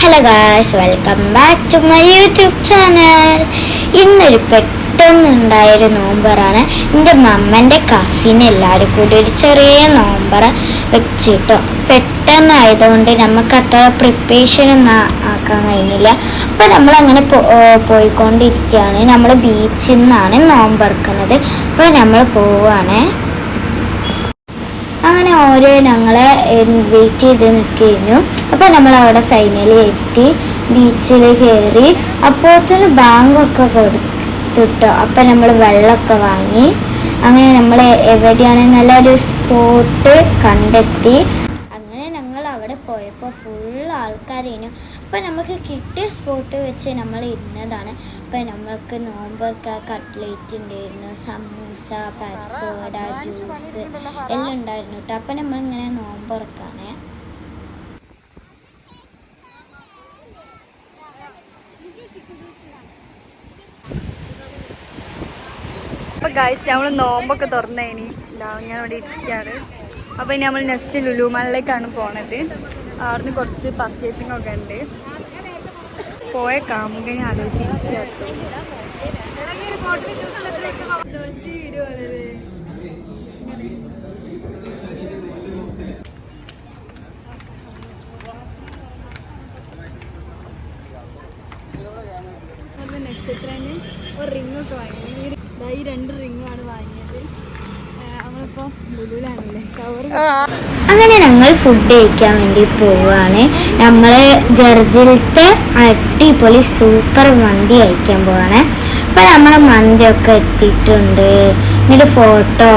Hello guys, welcome back to my YouTube channel. ഇന്നൊരു പെട്ടെന്നുണ്ടായൊരു നോമ്പറാണ്. എൻ്റെ മമ്മൻ്റെ കസിൻ എല്ലാവരും കൂടി ഒരു ചെറിയ നോമ്പറ വെച്ചിട്ടോ. പെട്ടെന്നായതുകൊണ്ട് നമുക്ക് അത്ര പ്രിപ്പറേഷനൊന്നും ആക്കാൻ കഴിഞ്ഞില്ല. അപ്പോൾ നമ്മളങ്ങനെ പോയിക്കൊണ്ടിരിക്കുകയാണ്. നമ്മൾ ബീച്ചിൽ നിന്നാണ് നോമ്പറക്കുന്നത്. അപ്പോൾ നമ്മൾ പോവുകയാണ്. അങ്ങനെ ഓരോ ഞങ്ങളെ വെയിറ്റ് ചെയ്ത് നിൽക്കുന്നു. അപ്പോൾ നമ്മൾ അവിടെ ഫൈനലി എത്തി, ബീച്ചിൽ കയറി. അപ്പോഴത്തേന് ബാങ്കൊക്കെ കൊടുത്തിട്ടോ. അപ്പം നമ്മൾ വെള്ളമൊക്കെ വാങ്ങി. അങ്ങനെ നമ്മൾ എവിടെയാണ് നല്ലൊരു സ്പോട്ട് കണ്ടെത്തി. അങ്ങനെ ഞങ്ങൾ അവിടെ പോയപ്പോൾ ഫുൾ ആൾക്കാരേനു. അപ്പം നമുക്ക് കിട്ടിയ സ്പോട്ട് വെച്ച് നമ്മൾ ഇരുന്നതാണ്. അപ്പം നമ്മൾക്ക് നോമ്പൊക്കെ കട്ട്ലേറ്റ് ഉണ്ടായിരുന്നു, സമൂസ, പരിപ്പ് വട, ജ്യൂസ് എല്ലാം ഉണ്ടായിരുന്നു കേട്ടോ. അപ്പം നമ്മളിങ്ങനെ നോമ്പുറക്കാണ്. അപ്പം ഗായ്സ്, നമ്മൾ നോമ്പൊക്കെ തുറന്നേനി ഞാൻ ഇവിടെ ഇരിക്കുകയാണ്. അപ്പോൾ ഇനി നമ്മൾ നെക്സ്റ്റ് ലുലു മാളിലേക്കാണ് പോണത്. അവിടുന്ന് കുറച്ച് പർച്ചേസിംഗ് ഒക്കെ ഉണ്ട്. പോയ കാമുകനെ ആലോചിച്ചിരിക്കുക. നക്ഷത്രന് ഒരു റിങ്ങൊക്കെ വാങ്ങി. ഈ 2 റിങ്ങാണ് വാങ്ങിയത്. നമ്മളിപ്പോൾ ലുലുലാണല്ലേ കവർ. അങ്ങനെ ഞങ്ങൾ ഫുഡ് കഴിക്കാൻ വേണ്ടി പോവുകയാണ്. നമ്മൾ ജർജിലത്തെ അടിപൊളി സൂപ്പർ മന്തി കഴിക്കാൻ പോവുകയാണ്. അപ്പോൾ നമ്മൾ മന്തിയൊക്കെ എത്തിയിട്ടുണ്ട്. എന്നിട്ട് ഫോട്ടോ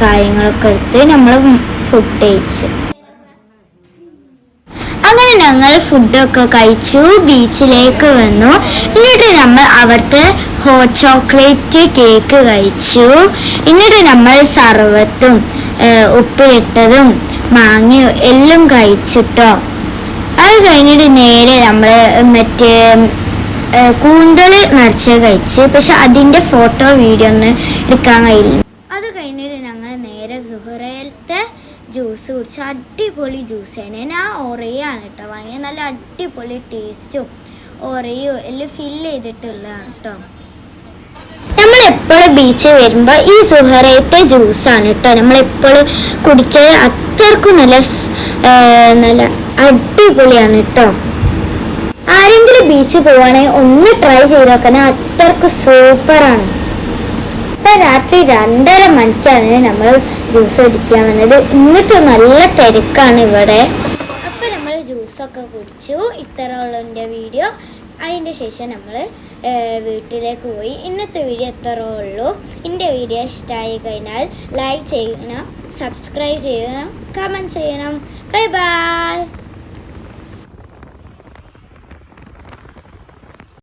കാര്യങ്ങളൊക്കെ എടുത്ത് നമ്മൾ ഫുഡ് കഴിച്ച്. അങ്ങനെ ഞങ്ങൾ ഫുഡൊക്കെ കഴിച്ചു, ബീച്ചിലേക്ക് വന്നു. എന്നിട്ട് നമ്മൾ അവിടുത്തെ ഹോട്ട് ചോക്ലേറ്റ് കേക്ക് കഴിച്ചു. എന്നിട്ട് നമ്മൾ സർവത്തും ഉപ്പിലിട്ടതും മാങ്ങയും എല്ലാം കഴിച്ചിട്ടോ. അത് കഴിഞ്ഞിട്ട് നേരെ നമ്മൾ മറ്റേ കൂന്തൽ നിറച്ച് കഴിച്ച്. പക്ഷെ അതിൻ്റെ ഫോട്ടോ വീഡിയോ ഒന്നും എടുക്കാൻ കഴിയില്ല. അത് കഴിഞ്ഞിട്ട് ഞങ്ങൾ നേരെ സുഹറയിലത്തെ ജ്യൂസ് കുടിച്ചു. അടിപൊളി ജ്യൂസാണ്. ഞാൻ ഓറിയാണ് കേട്ടോ വാങ്ങിയത്. നല്ല അടിപൊളി ടേസ്റ്റും ഓറിയോ എല്ലാം ഫില്ല് ചെയ്തിട്ടുള്ളതാണ് കേട്ടോ. നമ്മളെപ്പോഴും ബീച്ചിൽ വരുമ്പോൾ ഈ സുഹറയത്തെ ജ്യൂസാണ് കേട്ടോ നമ്മളെപ്പോഴും കുടിക്കുക. അത്രക്കും നല്ല അടിപൊളിയാണ് കേട്ടോ. ആരെങ്കിലും ബീച്ചിൽ പോവുകയാണെങ്കിൽ ഒന്ന് ട്രൈ ചെയ്ത് നോക്കാൻ. അത്രക്കും സൂപ്പറാണ്. ഇപ്പം രാത്രി 2:30 മണിക്കാണ് നമ്മൾ ജ്യൂസ് കുടിക്കാൻ വന്നത്. എന്നിട്ട് നല്ല തിരക്കാണ് ഇവിടെ. അപ്പം നമ്മൾ ജ്യൂസൊക്കെ കുടിച്ചു. ഇത്ര ഉള്ള എൻ്റെ വീഡിയോ. അതിൻ്റെ ശേഷം നമ്മൾ വീട്ടിലേക്ക് പോയി. ഇന്നത്തെ വീഡിയോ എത്ര ഉള്ളൂ. എൻ്റെ വീഡിയോ ഇഷ്ടമായി കഴിഞ്ഞാൽ ലൈക്ക് ചെയ്യണം, സബ്സ്ക്രൈബ് ചെയ്യണം, കമൻറ്റ് ചെയ്യണം. Bye bye.